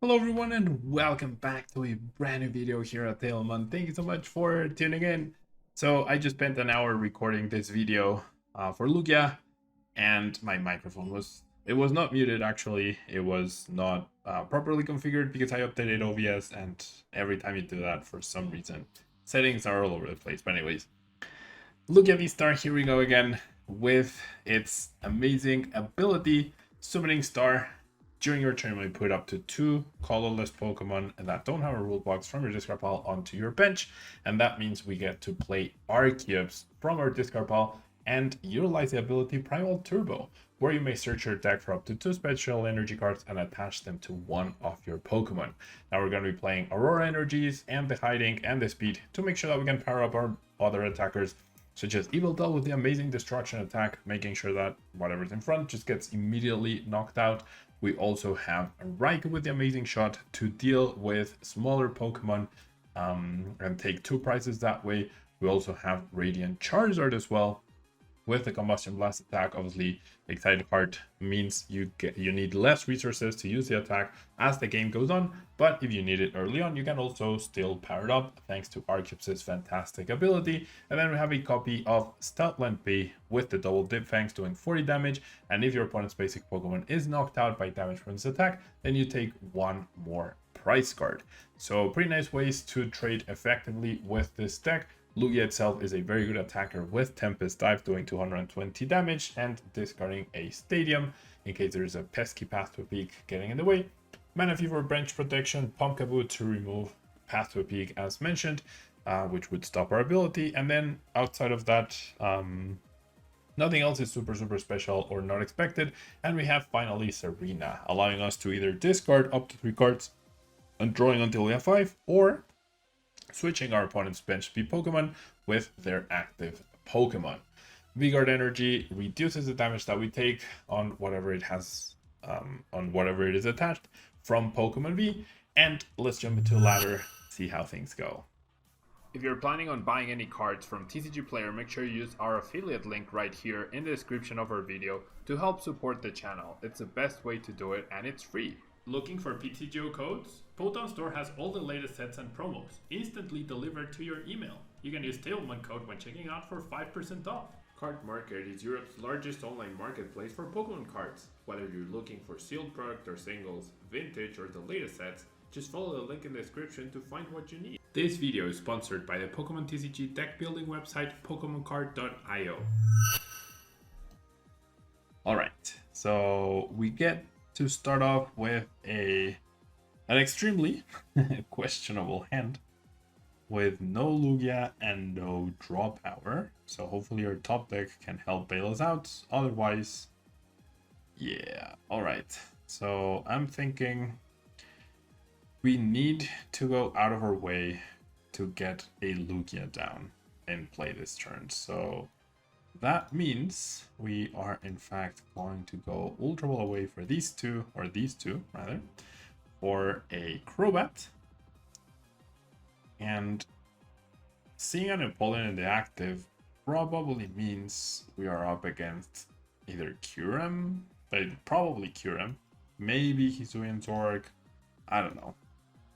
Hello everyone and welcome back to a brand new video here at Tablemon. Thank you so much for tuning in. So I just spent an hour recording this video for Lugia, and my microphone was not muted. Actually, it was not properly configured because I updated OBS, and every time you do that, for some reason settings are all over the place. But anyways, Lugia VSTAR, here we go again with its amazing ability, Summoning Star. During your turn, you put up to 2 colorless Pokemon that don't have a rule box from your discard pile onto your bench, and that means we get to play archeops from our discard pile and utilize the ability Primal Turbo, where you may search your deck for up to 2 special energy cards and attach them to one of your Pokemon. Now we're going to be playing Aurora Energies and the Hiding and the Speed to make sure that we can power up our other attackers, such as Evil Doll with the amazing destruction attack, making sure that whatever's in front just gets immediately knocked out. We also have Raikou with the amazing shot to deal with smaller Pokemon and take 2 prizes that way. We also have Radiant Charizard as well with the Combustion Blast attack. Obviously, Excited Heart means you need less resources to use the attack as the game goes on, but if you need it early on, you can also still power it up thanks to Arceus' fantastic ability. And then we have a copy of Stoutland P with the double dip fangs doing 40 damage, and if your opponent's basic Pokemon is knocked out by damage from this attack, then you take 1 more prize card. So pretty nice ways to trade effectively with this deck. Lugia itself is a very good attacker with Tempest Dive doing 220 damage and discarding a Stadium in case there is a pesky Path to a Peak getting in the way. Manaphy for Branch Protection, Pumpkaboo to remove Path to a Peak as mentioned, which would stop our ability. And then outside of that, nothing else is super special or not expected. And we have finally Serena, allowing us to either discard up to 3 cards and drawing until we have 5, or switching our opponent's bench speed Pokemon with their active Pokemon. V-Guard Energy reduces the damage that we take on whatever it has, on whatever it is attached from Pokemon V. And let's jump into ladder, see how things go. If you're planning on buying any cards from TCG Player, make sure you use our affiliate link right here in the description of our video to help support the channel. It's the best way to do it, and it's free. Looking for PTGO codes? Potown Store has all the latest sets and promos, instantly delivered to your email. You can use Tablemon code when checking out for 5% off. Card Market is Europe's largest online marketplace for Pokemon cards. Whether you're looking for sealed product or singles, vintage or the latest sets, just follow the link in the description to find what you need. This video is sponsored by the Pokemon TCG deck building website PokemonCard.io. Alright, so we get to start off with an extremely questionable hand with no Lugia and no draw power. So hopefully our top deck can help bail us out. Otherwise, yeah. Alright, so I'm thinking we need to go out of our way to get a Lugia down and play this turn. So that means we are in fact going to go Ultra Ball away for these two rather, for a Crobat. And seeing an opponent in the active probably means we are up against either Kyurem, but probably Kyurem, maybe Hisuian Zorg, I don't know.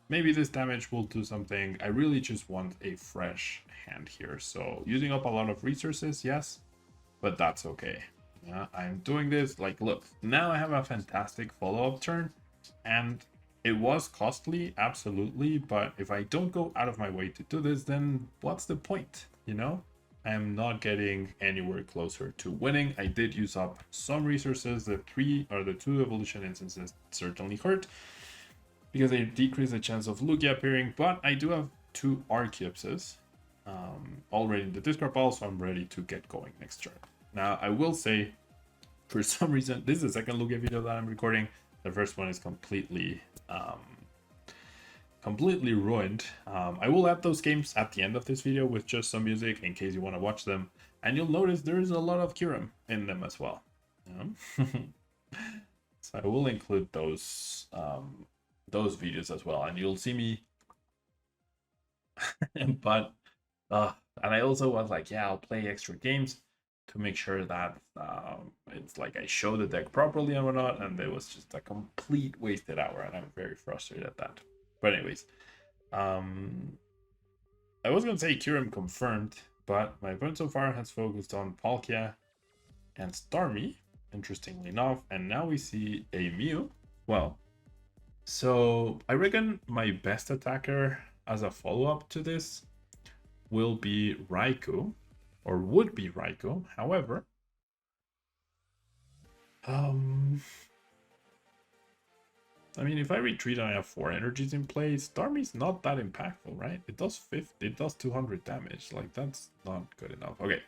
Maybe this damage will do something. I really just want a fresh hand here. So using up a lot of resources, yes, but that's okay. Yeah, I'm doing this, like, look, now I have a fantastic follow-up turn, and it was costly, absolutely, but if I don't go out of my way to do this, then what's the point, you know? I am not getting anywhere closer to winning. I did use up some resources. The 2 evolution instances certainly hurt, because they decrease the chance of Lugia appearing, but I do have 2 Archeopses already in the discard pile, so I'm ready to get going next turn. Now, I will say, for some reason, this is the second Lugia video that I'm recording. The first one is completely ruined. I will add those games at the end of this video with just some music in case you want to watch them. And you'll notice there's a lot of Kyurem in them as well. Yeah. So I will include those videos as well, and you'll see me. But and I also was like, yeah, I'll play extra games, to make sure that it's like I show the deck properly and whatnot, and it was just a complete wasted hour, and I'm very frustrated at that. But anyways, I was gonna say Kyurem confirmed, but my opponent so far has focused on Palkia and Starmie, interestingly enough, and now we see a Mew. Well, so I reckon my best attacker as a follow-up to this will be Raikou, or would be Raikou. However, I mean, if I retreat and I have 4 energies in play, Starmie's not that impactful, right? It does 50, it does 200 damage. Like, that's not good enough. Okay,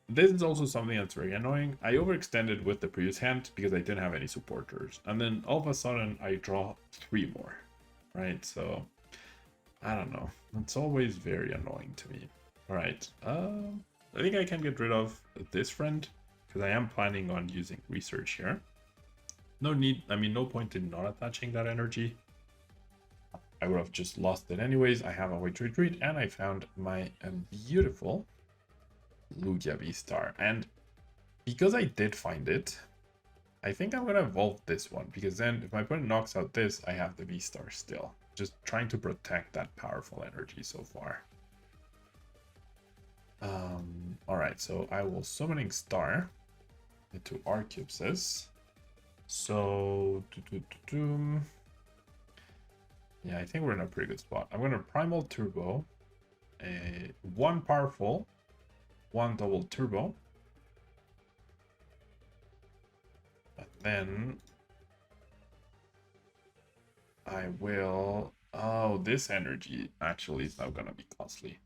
this is also something that's very annoying. I overextended with the previous hand because I didn't have any supporters. And then all of a sudden, I draw 3 more, right? So, I don't know. It's always very annoying to me. All right, I think I can get rid of this friend because I am planning on using research here. No need, I mean, no point in not attaching that energy. I would have just lost it anyways. I have a way to retreat, and I found my beautiful LUGIA VSTAR. And because I did find it, I think I'm gonna evolve this one, because then if my opponent knocks out this, I have the VSTAR still. Just trying to protect that powerful energy so far. Alright, so I will Summoning Star into archeops. So, yeah, I think we're in a pretty good spot. I'm gonna Primal Turbo, 1 powerful, 1 double turbo, and then I will. Oh, this energy actually is now gonna be costly.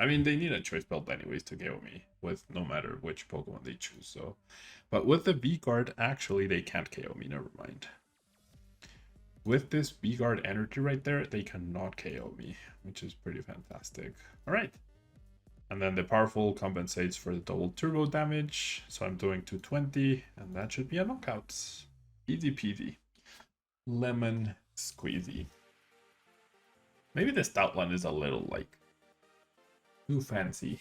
I mean, they need a choice belt anyways to KO me with no matter which Pokemon they choose. So, but with the V guard, actually they can't KO me. Never mind. With this V guard energy right there, they cannot KO me, which is pretty fantastic. All right, and then the powerful compensates for the double turbo damage. So I'm doing 220, and that should be a knockout. Easy peasy, lemon squeezy. Maybe the Stoutland is a little like too fancy.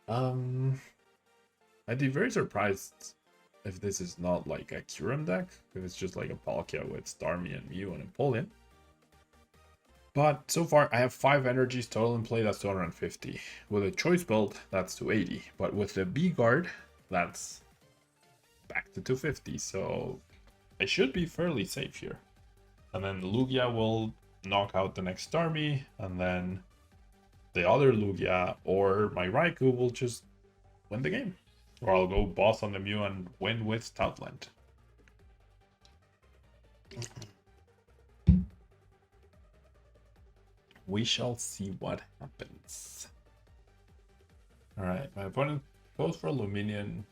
I'd be very surprised if this is not like a Kyurem deck, if it's just like a Palkia with Starmie and Mew and Empoleon. But so far I have 5 energies total in play, that's 250. With a choice belt, that's 280. But with the B guard, that's back to 250. So I should be fairly safe here. And then Lugia will knock out the next Starmie, and then the other Lugia or my Raikou will just win the game. Or I'll go boss on the Mew and win with Stoutland. We shall see what happens. Alright, my opponent goes for Luminion,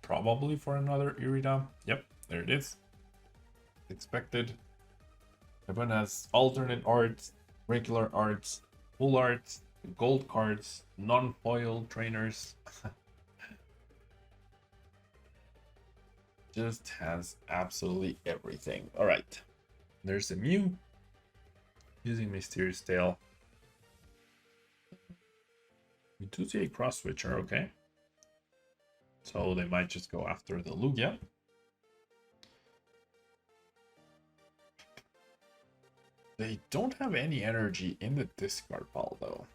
probably for another Irida. Yep, there it is. Expected. My opponent has alternate arts, regular arts, full arts, gold cards, non-foil trainers. Just has absolutely everything. All right, there's the Mew using Mysterious Tail. We do see a cross switcher, okay, so they might just go after the Lugia. They don't have any energy in the discard pile though.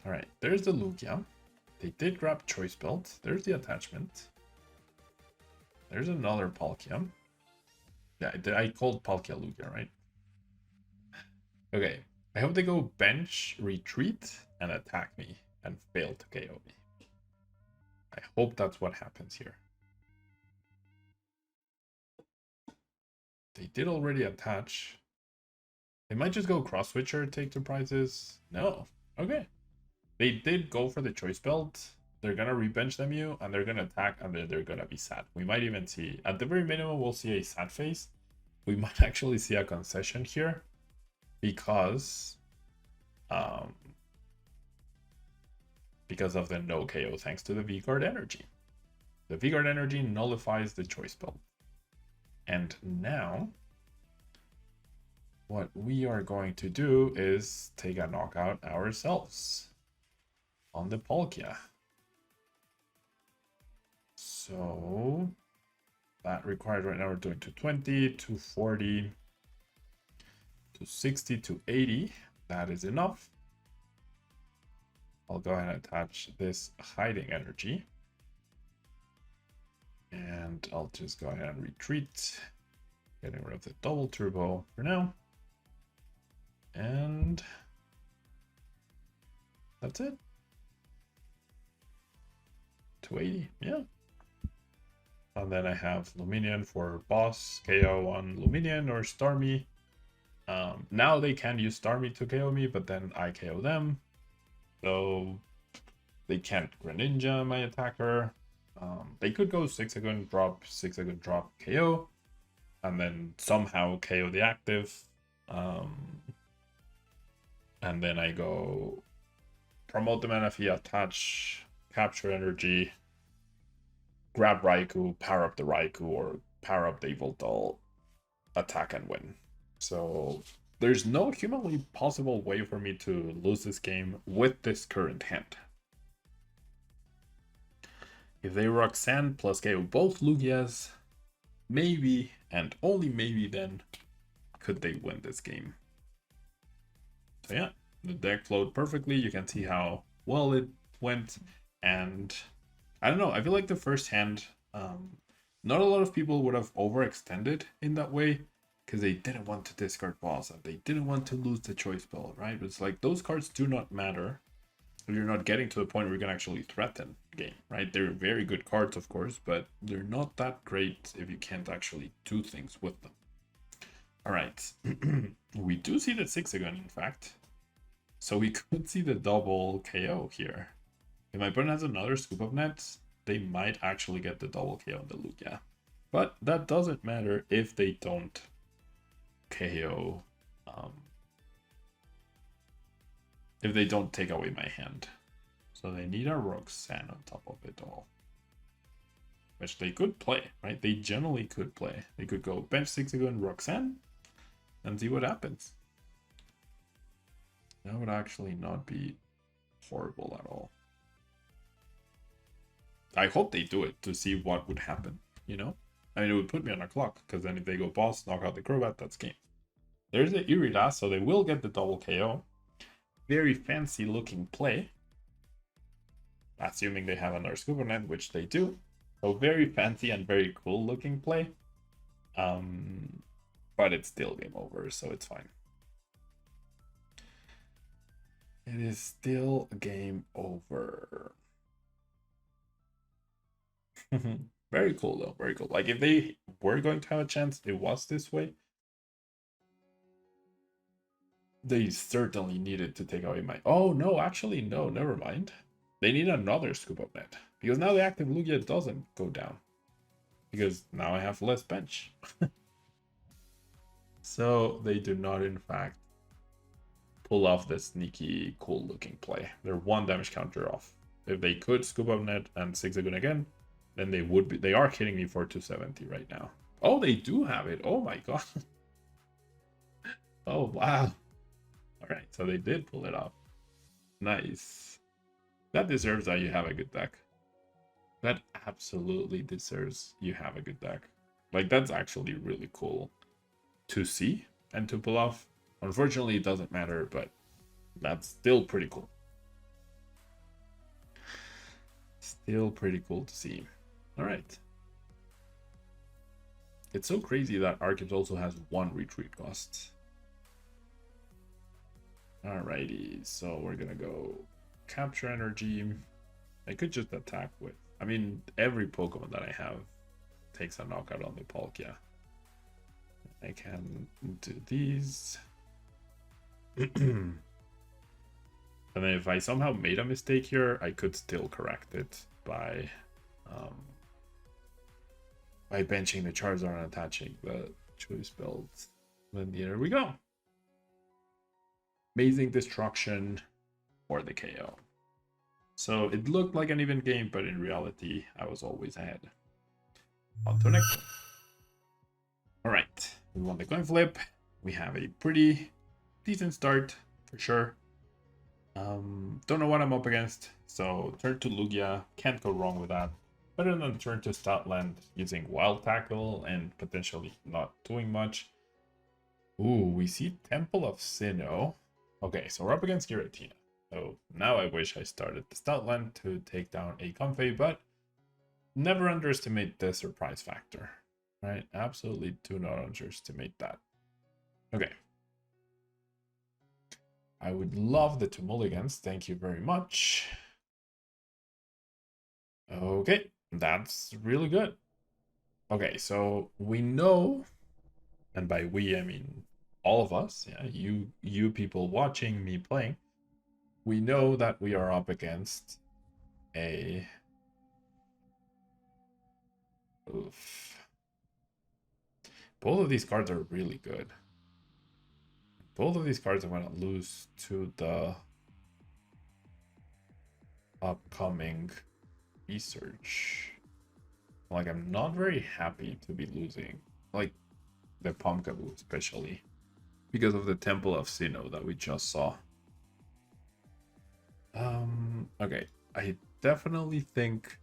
All right, there's the Lugia. They did grab Choice Belt. There's the attachment. There's another Palkia. Yeah, I called Palkia Lugia, right? Okay, I hope they go bench, retreat, and attack me, and fail to KO me. I hope that's what happens here. They did already attach. They might just go cross switcher, take 2 prizes. No, okay. They did go for the choice belt. They're gonna rebench them you, and they're gonna attack, and they're gonna be sad. We might even see, at the very minimum, we'll see a sad face. We might actually see a concession here, because of the no KO thanks to the V-Guard energy. The V-Guard energy nullifies the choice belt. And now, what we are going to do is take a knockout ourselves. on the Palkia. So that required right now we're doing 220, 240, 260, 280. That is enough. I'll go ahead and attach this hiding energy. And I'll just go ahead and retreat. Getting rid of the double turbo for now. And that's it. 280, yeah. And then I have Luminion for boss, KO on Luminion or Starmie. Now they can use Starmie to KO me, but then I KO them. So they can't Greninja my attacker. They could go 6-second drop, 6-second drop KO, and then somehow KO the active. And then I go promote the Manaphy, attach capture energy, grab Raikou, power up the Raikou, or power up the Yveltal, attack and win. So there's no humanly possible way for me to lose this game with this current hand. If they Roxanne plus KO both Lugias, maybe, and only maybe then, could they win this game. So yeah, the deck flowed perfectly. You can see how well it went. And I don't know, I feel like the first hand, not a lot of people would have overextended in that way because they didn't want to discard boss and they didn't want to lose the choice bell, right? It's like those cards do not matter if you're not getting to the point where you can actually threaten game, right? They're very good cards, of course, but they're not that great if you can't actually do things with them. All right, we do see the 6-again, in fact. So we could see the double KO here. If my opponent has another Scoop of Nets, they might actually get the double KO on the Lugia. But that doesn't matter if they don't KO, if they don't take away my hand. So they need a Roxanne on top of it all. Which they could play, right? They generally could play. They could go bench 6-again Roxanne and see what happens. That would actually not be horrible at all. I hope they do it to see what would happen, you know? I mean, it would put me on a clock, because then if they go boss, knock out the Crobat, that's game. There's the Irida, so they will get the double KO. Very fancy looking play. Assuming they have another Scubernet, which they do. So very fancy and very cool looking play. But it's still game over, so it's fine. It is still game over. Very cool though, very cool. Like if they were going to have a chance, it was this way. They certainly needed to take away my... Oh no, actually no, never mind. They need another Scoop Up Net. Because now the active Lugia doesn't go down. Because now I have less bench. So they do not in fact pull off this sneaky cool looking play. They're 1 damage counter off. If they could Scoop Up Net and 6-again again, then they would be... They are hitting me for 270 right now. Oh, they do have it. Oh my god. Oh wow. Alright, so they did pull it off. Nice. That deserves that you have a good deck. That absolutely deserves you have a good deck. Like, that's actually really cool to see and to pull off. Unfortunately, it doesn't matter, but that's still pretty cool. Still pretty cool to see. Alright. It's so crazy that archeops also has 1 retreat cost. Alrighty, so we're gonna go capture energy. I could just attack with... I mean, every Pokemon that I have takes a knockout on the Palkia. I can do these. And then if I somehow made a mistake here, I could still correct it by benching the Charizard and attaching the choice belts. Then here we go. Amazing Destruction or the KO. So it looked like an even game, but in reality, I was always ahead. On to the next one. Alright, we won the coin flip. We have a pretty decent start, for sure. Don't know what I'm up against. So turn to Lugia, can't go wrong with that. Better than turn to Stoutland using Wild Tackle and potentially not doing much. Ooh, we see Temple of Sinnoh. Okay, so we're up against Giratina. So now I wish I started the Stoutland to take down a Comfey, but never underestimate the surprise factor, right? Absolutely do not underestimate that. Okay. I would love the two mulligans. Thank you very much. Okay, that's really good. Okay, so we know, and by we I mean all of us, yeah, you people watching me playing, we know that we are up against a oof. Both of these cards are really good. Both of these cards I'm gonna lose to the upcoming research. Like, I'm not very happy to be losing, like the Pumpkaboo especially, because of the Temple of Sinnoh that we just saw. Okay, I definitely think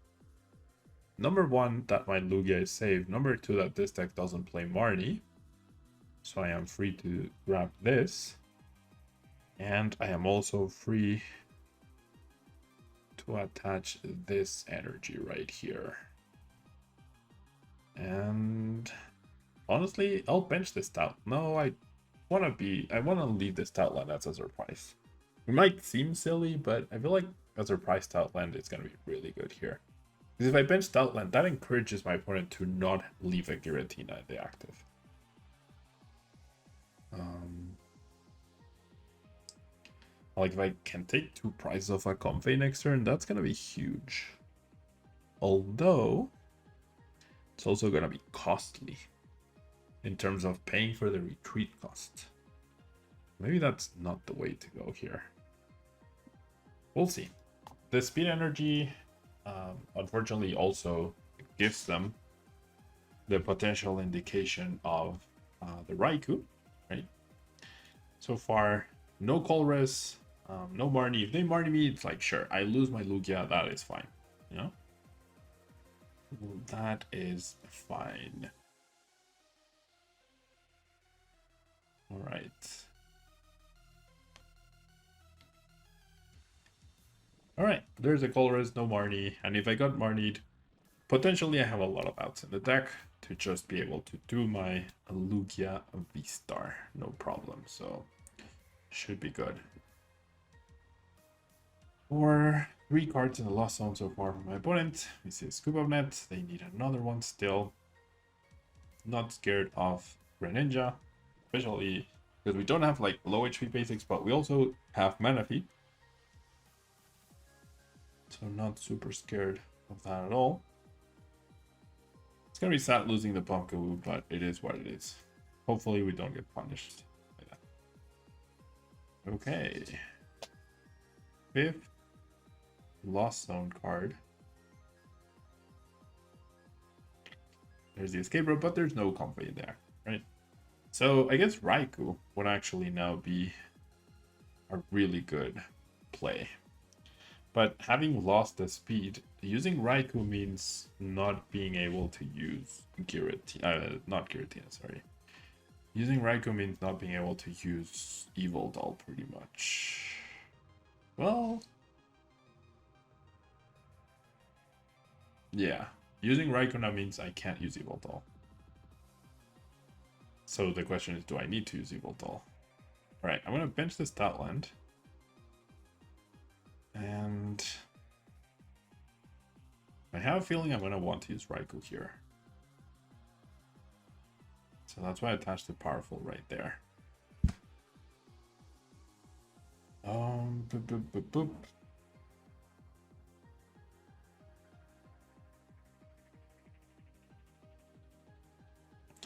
number one that my Lugia is safe. Number two that this deck doesn't play Marnie, so I am free to grab this, and I am also free to attach this energy right here. And honestly, I'll bench this stout. No, I want to leave this stout land as a surprise. It might seem silly, but I feel like a surprise stout land is going to be really good here. Because if I bench stout land, that encourages my opponent to not leave a Giratina in the active. Like, if I can take 2 prizes off a Comfey next turn, that's going to be huge. Although, it's also going to be costly in terms of paying for the retreat cost. Maybe that's not the way to go here. We'll see. The speed energy, unfortunately, also gives them the potential indication of the Raikou, right? So far, no Colress, no Marnie. If they Marnie me, it's like, sure, I lose my Lugia, that is fine, you know? That is fine. All right. All right, there's a Colress, no Marnie, and if I got Marnied, potentially I have a lot of outs in the deck to just be able to do my LUGIA VSTAR, no problem, so should be good. 3 cards in the lost zone so far from my opponent. We see a Scoop of Net, they need another one still. Not scared of Greninja, especially because we don't have like low HP basics, but we also have Manaphy. So not super scared of that at all. It's gonna be sad losing the Pumpkaboo, but it is what it is. Hopefully we don't get punished by that. Okay. 5th Lost Zone card. There's the escape rope, but there's no Comfey there, right? So I guess Raikou would actually now be a really good play. But having lost the speed, using Raikou means not being able to use not Giratina, sorry. Using Raikou means not being able to use Evil Doll pretty much. Well, yeah. Using Raikou now means I can't use Evil Doll. So the question is, do I need to use Evil Doll? Alright, I'm going to bench this Stoutland. And I have a feeling I'm going to want to use Raikou here. So that's why I attached the Powerful right there. Boop, boop, boop, boop.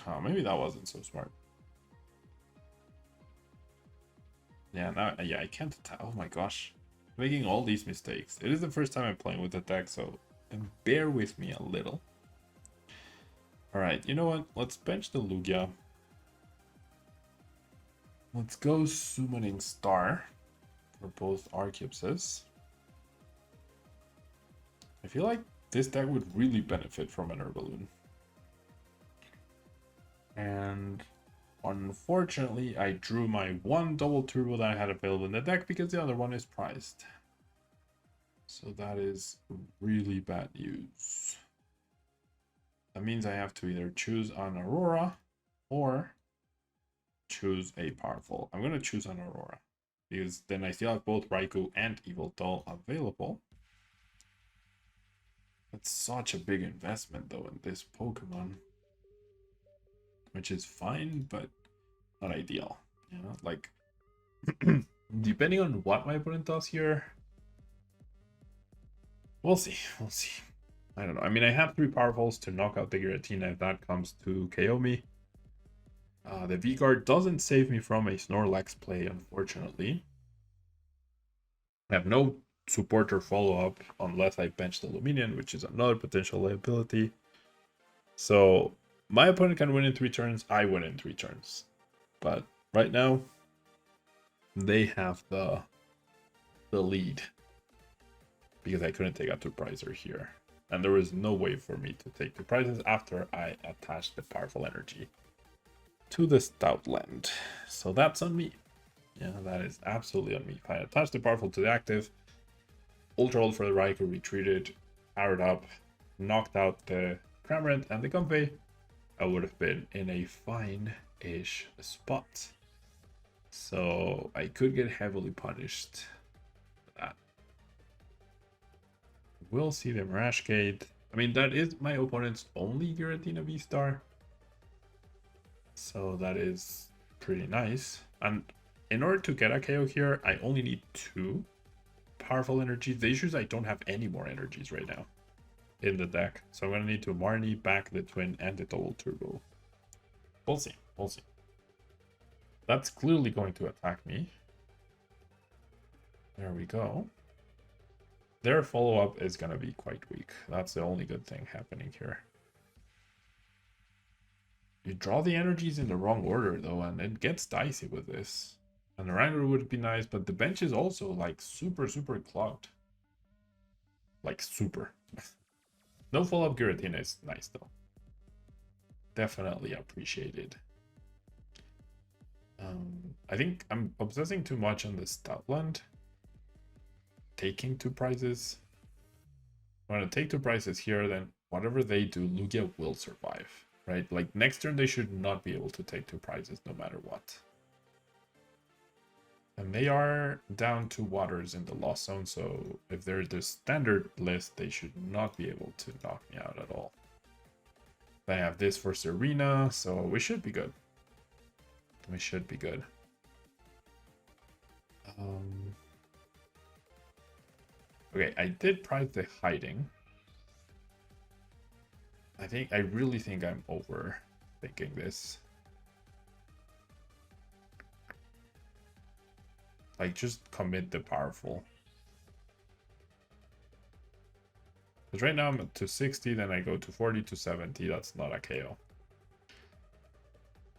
Oh, maybe that wasn't so smart. Yeah, now, yeah, I can't attack. Oh my gosh. Making all these mistakes. It is the first time I'm playing with the deck, so bear with me a little. Alright, you know what? Let's bench the Lugia. Let's go Summoning Star for both archeopses. I feel like this deck would really benefit from an Herballoon. And unfortunately, I drew my one double turbo that I had available in the deck because the other one is prized. So that is really bad news. That means I have to either choose an Aurora or choose a powerful. I'm going to choose an Aurora because then I still have both Raikou and Yveltal available. That's such a big investment though in this Pokemon, which is fine, but not ideal. You know, like depending on what my opponent does here, we'll see. We'll see. I don't know. I mean, I have 3 powerfuls to knock out the Giratina if that comes to KO me. The V-Guard doesn't save me from a Snorlax play, unfortunately. I have no support or follow-up unless I bench the Luminion, which is another potential liability. So my opponent can win in 3 turns, I win in 3 turns. But right now, they have the lead. Because I couldn't take out 2 Prizer here. And there was no way for me to take 2 prizes after I attached the powerful energy to the Stoutland. So that's on me. Yeah, that is absolutely on me. If I attached the powerful to the active, Ultra Ult for the Raikou, retreated, powered up, knocked out the Cramorant and the Comfey, I would have been in a fine-ish spot. So I could get heavily punished for that. We'll see the Mirage Gate. I mean, that is my opponent's only Giratina V-Star. So that is pretty nice. And in order to get a KO here, I only need 2 powerful energies. The issue is I don't have any more energies right now in the deck. So I'm going to need to Marnie, back the Twin, and the double turbo. We'll see. We'll see. That's clearly going to attack me. There we go. Their follow-up is going to be quite weak. That's the only good thing happening here. You draw the energies in the wrong order, though, and it gets dicey with this. And the Wrangler would be nice, but the bench is also, like, super clogged. Like, super. No follow-up Giratina is nice, though. Definitely appreciated. I think I'm obsessing too much on the Stoutland. Taking 2 prizes. I'm going to take 2 prizes here, then whatever they do, Lugia will survive. Right? Like, next turn they should not be able to take 2 prizes no matter what. And they are down 2 waters in the lost zone, so if they're the standard list, they should not be able to knock me out at all. I have this for Serena, so we should be good. We should be good. Okay, I did prize the hiding. I really think I'm overthinking this. Like, just commit the powerful. Because right now I'm at 260, then I go to 40 to 70. That's not a KO.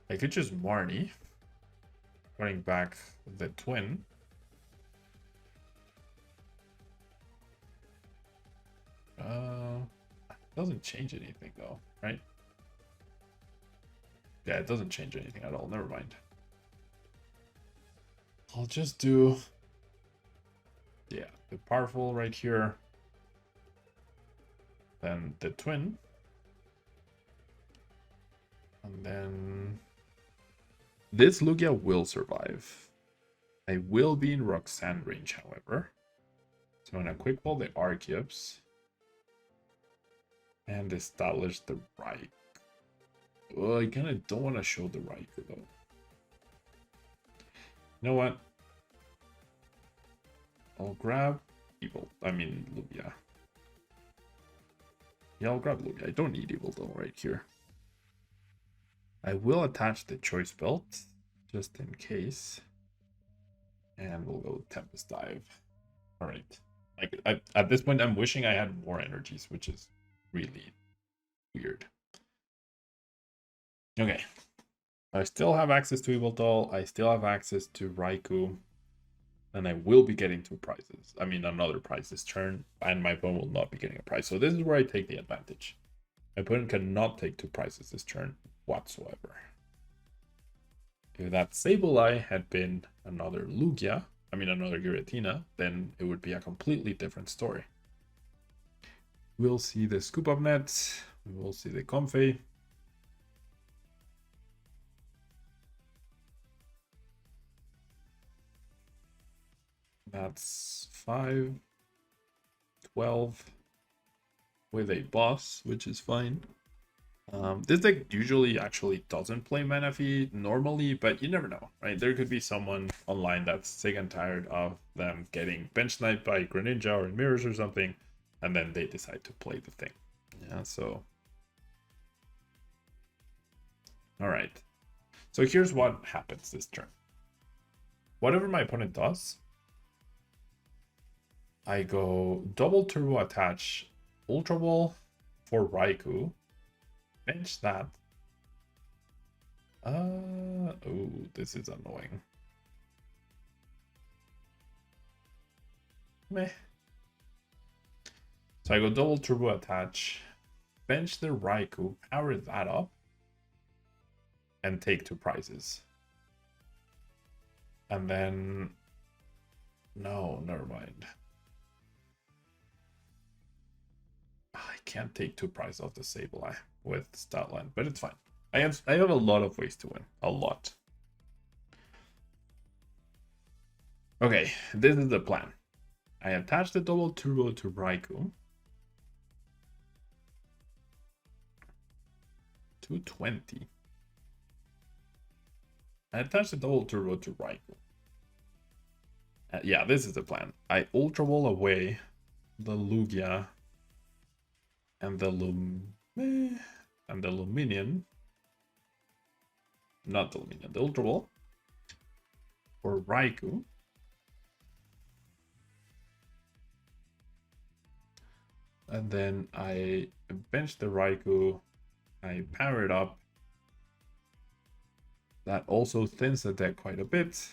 I could just Marnie, running back the Twin. Doesn't change anything though, right? Yeah, it doesn't change anything at all. Never mind. I'll just do, yeah, the powerful right here. Then the Twin. And then this Lugia will survive. I will be in Roxanne range, however. So I'm gonna quick ball the Archeops. And establish the right. Oh, I kind of don't want to show the right though. You know what? I'll grab Lugia. Yeah, I'll grab Lugia. I don't need Evil though right here. I will attach the Choice Belt just in case. And we'll go Tempest Dive. Alright. Like, at this point, I'm wishing I had more energies, which is really weird. Okay. I still have access to Yveltal. I still have access to Raikou. and I will be getting 2 prizes. I mean, another prize this turn, and my opponent will not be getting a prize. So this is where I take the advantage. My opponent cannot take 2 prizes this turn whatsoever. If that Sableye had been another Lugia, I mean another Giratina, then it would be a completely different story. We'll see the Scoop Up Net, we will see the Comfey. That's 5, 12 with a boss, which is fine. This deck usually actually doesn't play Manaphy normally, but you never know, right? There could be someone online that's sick and tired of them getting bench sniped by Greninja or Mirrors or something, and then they decide to play the thing. Yeah, so. All right. So here's what happens this turn. Whatever my opponent does, I go double turbo attach Ultra Ball for Raikou. Bench that. Oh, this is annoying. Meh. So I go double turbo attach, bench the Raikou, power that up, and take 2 prizes. And then, no, never mind. I can't take 2 prizes off the Sableye with Statland, but it's fine. I have a lot of ways to win. A lot. Okay, this is the plan. I attach the double turbo to Raikou. 220. I attach the double turbo to Raikou. Yeah, this is the plan. I Ultra Ball away the Lugia and the Luminion. Not the Luminion, the Ultra Ball for Raikou. And then I bench the Raikou, I power it up. That also thins the deck quite a bit.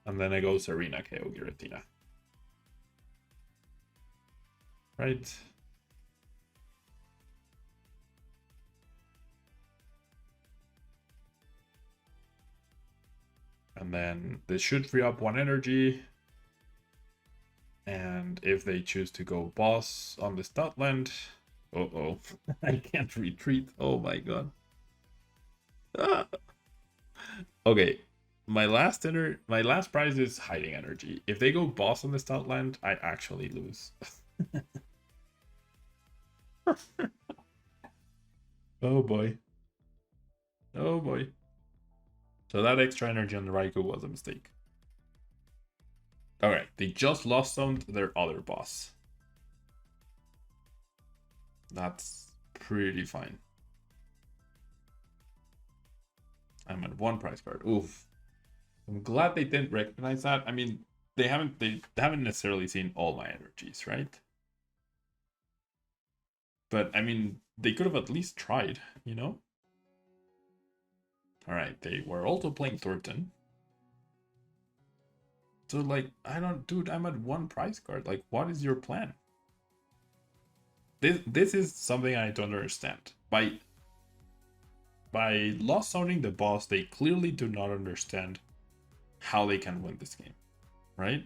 And then I go Serena KO Giratina. Right. And then this should free up 1 energy. And if they choose to go boss on the Statland, I can't retreat. Oh my god. Okay, my last prize is hiding energy. If they go boss on the Statland, I actually lose. Oh boy. Oh boy. So that extra energy on the Raikou was a mistake. Alright, they just lost zoned their other boss. That's pretty fine. I'm at 1 prize card. Oof. I'm glad they didn't recognize that. I mean, they haven't necessarily seen all my energies, right? But I mean, they could have at least tried, you know? Alright, they were also playing Thornton. So like, dude, I'm at 1 prize card. Like, what is your plan? This is something I don't understand. By lost zoning the boss, they clearly do not understand how they can win this game, right?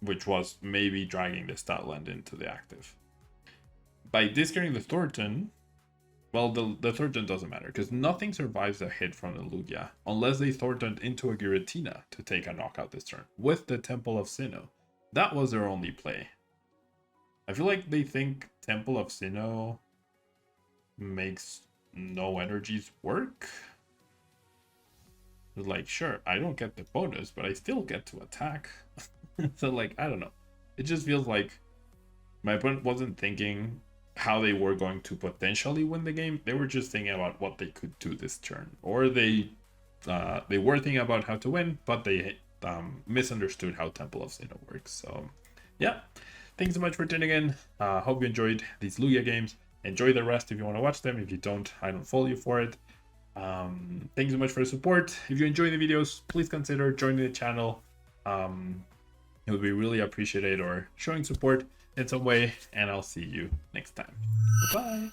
Which was maybe dragging the Statland into the active. By discarding the Thornton, well, the Thornton doesn't matter, because nothing survives a hit from the Lugia, unless they Thornton into a Giratina to take a knockout this turn, with the Temple of Sinnoh. That was their only play. I feel like they think Temple of Sinnoh makes no energies work. They're like, sure, I don't get the bonus, but I still get to attack. So like, I don't know. It just feels like my opponent wasn't thinking how they were going to potentially win the game. They were just thinking about what they could do this turn, or they were thinking about how to win, but they misunderstood how Temple of Sinnoh works. So yeah, thanks so much for tuning in. Hope you enjoyed these Lugia games. Enjoy the rest if you want to watch them. If you don't, I don't follow you for it. Thank you so much for the support. If you enjoy the videos, please consider joining the channel. It would be really appreciated, or showing support in some way, and I'll see you next time. Bye.